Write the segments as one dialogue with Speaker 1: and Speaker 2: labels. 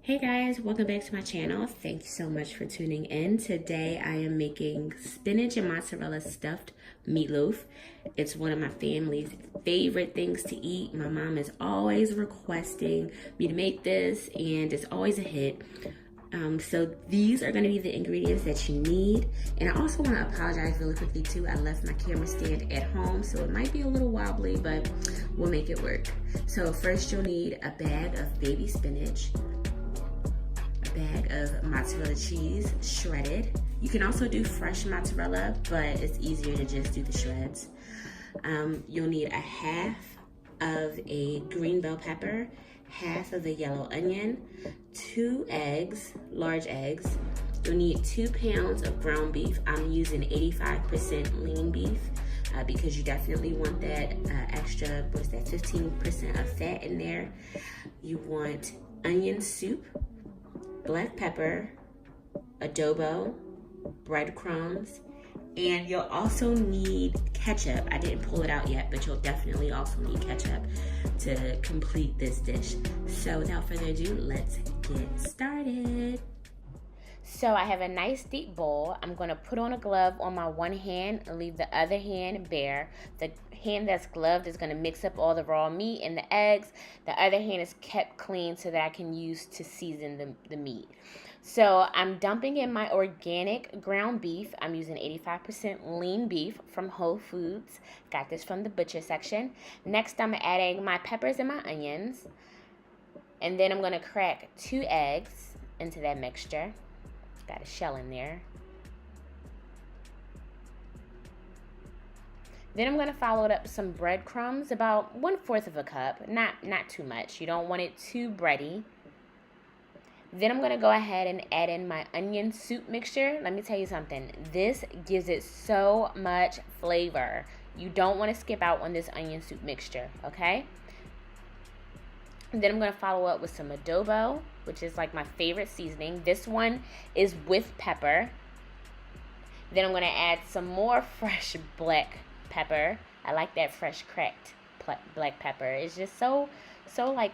Speaker 1: Hey guys, welcome back to my channel. Thank you so much for tuning in. Today I am making spinach and mozzarella stuffed meatloaf. It's one of my family's favorite things to eat. My mom is always requesting me to make this and it's always a hit. So these are going to be the ingredients that you need. And I also want to apologize really quickly too. I left my camera stand at home, so it might be a little wobbly, but we'll make it work. So first you'll need a bag of baby spinach, bag of mozzarella cheese, shredded. You can also do fresh mozzarella, but it's easier to just do the shreds. You'll need a half of a green bell pepper, half of a yellow onion, 2 eggs, large eggs. You'll need 2 pounds of ground beef. I'm using 85% lean beef because you definitely want that extra, 15% of fat in there. You want onion soup, black pepper, adobo, breadcrumbs, and you'll also need ketchup. I didn't pull it out yet, but you'll definitely also need ketchup to complete this dish. So without further ado, let's get started. So I have a nice deep bowl. I'm going to put on a glove on my one hand and leave the other hand bare. The hand that's gloved is going to mix up all the raw meat and the eggs. The other hand is kept clean so that I can use to season the meat. So I'm dumping in my organic ground beef. I'm using 85% lean beef from Whole Foods. Got this from the butcher section. Next, I'm adding my peppers and my onions. And then I'm going to crack 2 eggs into that mixture. Got a shell in there. Then I'm going to follow it up with some breadcrumbs, about 1/4 of a cup, not too much. You don't want it too bready. Then I'm going to go ahead and add in my onion soup mixture. Let me tell you something. This gives it so much flavor. You don't want to skip out on this onion soup mixture, okay? And then I'm going to follow up with some adobo, which is like my favorite seasoning. This one is with pepper. Then I'm going to add some more fresh black pepper. I like that fresh cracked black pepper. It's just so like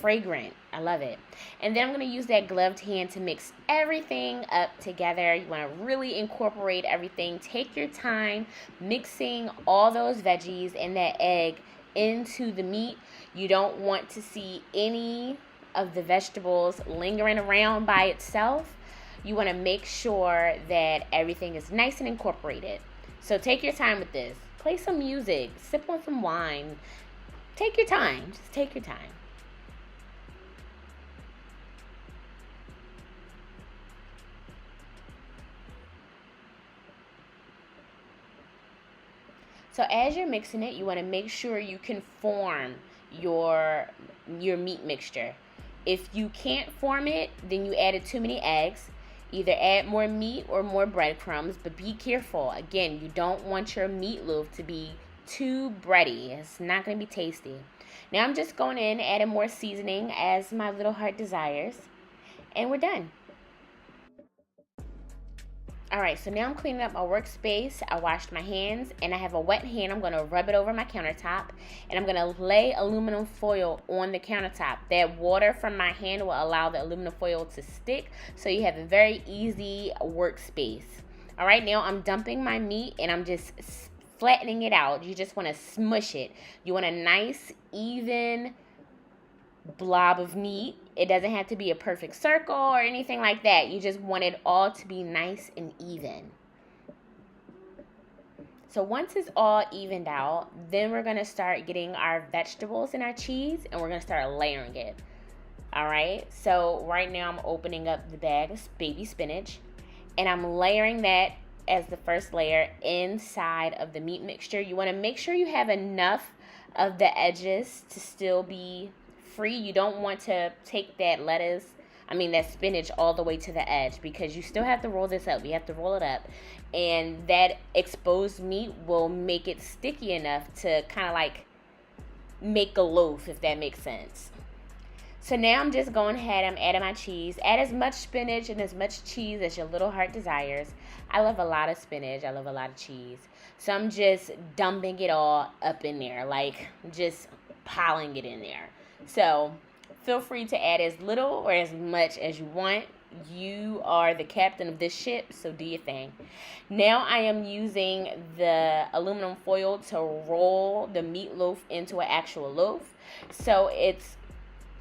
Speaker 1: fragrant. I love it. And then I'm going to use that gloved hand to mix everything up together. You want to really incorporate everything. Take your time mixing all those veggies and that egg into the meat. You don't want to see any of the vegetables lingering around by itself. You want to make sure that everything is nice and incorporated. So take your time with this. Play some music, sip on some wine. Take your time. Just take your time. So as you're mixing it, you want to make sure you can form your meat mixture. If you can't form it, then you added too many eggs. Either add more meat or more breadcrumbs, but be careful. Again, you don't want your meatloaf to be too bready. It's not going to be tasty. Now I'm just going in, adding more seasoning as my little heart desires, and we're done. Alright, so now I'm cleaning up my workspace. I washed my hands, and I have a wet hand. I'm going to rub it over my countertop, and I'm going to lay aluminum foil on the countertop. That water from my hand will allow the aluminum foil to stick, so you have a very easy workspace. Alright, now I'm dumping my meat, and I'm just flattening it out. You just want to smush it. You want a nice, even blob of meat. It doesn't have to be a perfect circle or anything like that. You just want it all to be nice and even. So once it's all evened out, then we're going to start getting our vegetables and our cheese, and we're going to start layering it. Alright, so right now I'm opening up the bag of baby spinach, and I'm layering that as the first layer inside of the meat mixture. You want to make sure you have enough of the edges to still be free. You don't want to take that spinach all the way to the edge, because you still have to roll this up. You have to roll it up, and that exposed meat will make it sticky enough to kind of like make a loaf, if that makes sense. So now I'm just going ahead, I'm adding my cheese. Add as much spinach and as much cheese as your little heart desires. I love a lot of spinach. I love a lot of cheese. So I'm just dumping it all up in there, like just piling it in there. So Feel free to add as little or as much as you want. You are the captain of this ship, so do your thing. Now I am using the aluminum foil to roll the meatloaf into an actual loaf. So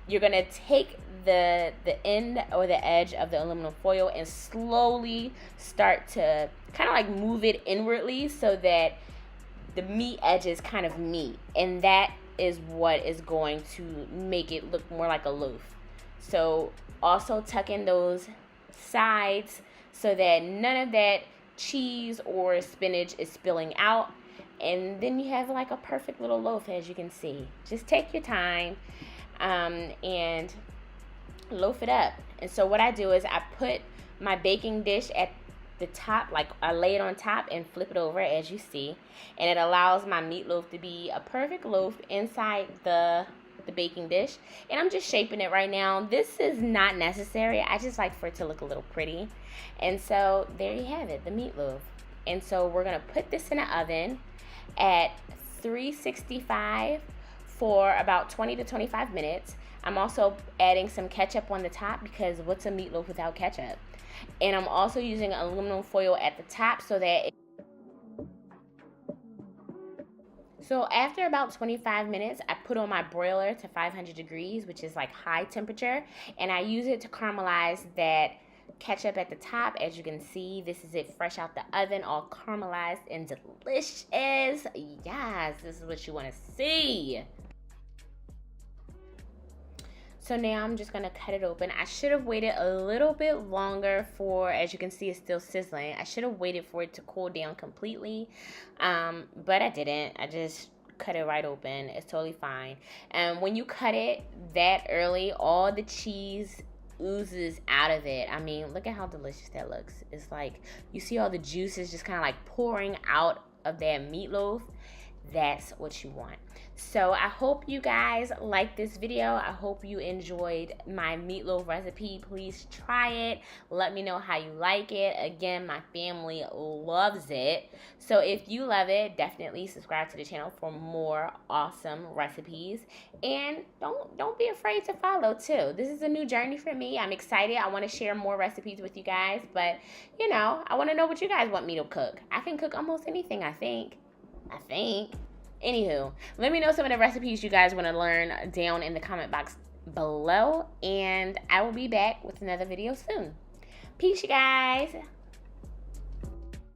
Speaker 1: you're gonna take the end or the edge of the aluminum foil and slowly start to kind of like move it inwardly so that the meat edges kind of meet, and that is what is going to make it look more like a loaf. So also tuck in those sides so that none of that cheese or spinach is spilling out, and then you have like a perfect little loaf, as you can see. Just take your time and loaf it up. And so what I do is I put my baking dish at the top, like I lay it on top and flip it over, as you see, and it allows my meatloaf to be a perfect loaf inside the baking dish. And I'm just shaping it right now. This is not necessary. I just like for it to look a little pretty. And so there you have it, the meatloaf. And so we're gonna put this in the oven at 365 for about 20 to 25 minutes. I'm also adding some ketchup on the top, because what's a meatloaf without ketchup? And I'm also using aluminum foil at the top so that So after about 25 minutes, I put on my broiler to 500 degrees, which is like high temperature, and I use it to caramelize that ketchup at the top. As you can see, this is it fresh out the oven, all caramelized and delicious. Yes, this is what you want to see. So now I'm just going to cut it open. I should have waited a little bit longer for, as you can see, it's still sizzling. I should have waited for it to cool down completely, but I didn't. I just cut it right open. It's totally fine. And when you cut it that early, all the cheese oozes out of it. I mean, look at how delicious that looks. It's like you see all the juices just kind of like pouring out of that meatloaf. That's what you want. So I hope you guys liked this video. I hope you enjoyed my meatloaf recipe. Please try it. Let me know how you like it. Again, my family loves it. So if you love it, definitely subscribe to the channel for more awesome recipes. And don't be afraid to follow too. This is a new journey for me. I'm excited. I want to share more recipes with you guys. But, you know, I want to know what you guys want me to cook. I can cook almost anything, I think. Anywho, let me know some of the recipes you guys want to learn down in the comment box below, and I will be back with another video soon. Peace, you guys.